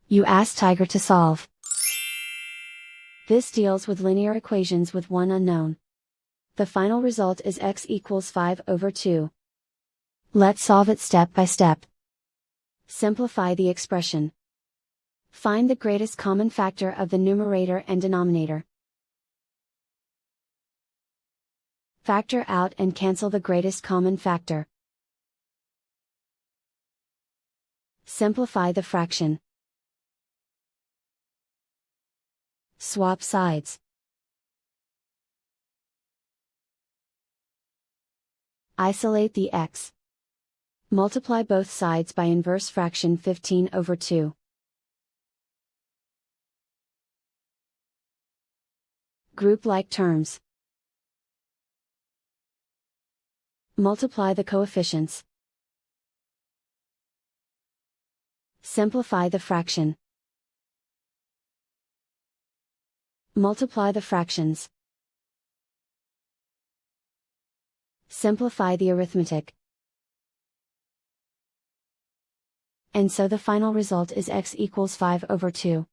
You ask Tiger to solve. This deals with linear equations with one unknown. The final result is x equals 5/2. Let's solve it step by step. Simplify the expression. Find the greatest common factor of the numerator and denominator. Factor out and cancel the greatest common factor. Simplify the fraction. Swap sides. Isolate the x. Multiply both sides by inverse fraction 15/2. Group like terms. Multiply the coefficients. Simplify the fraction. Multiply the fractions. Simplify the arithmetic. And so the final result is x equals 5/2.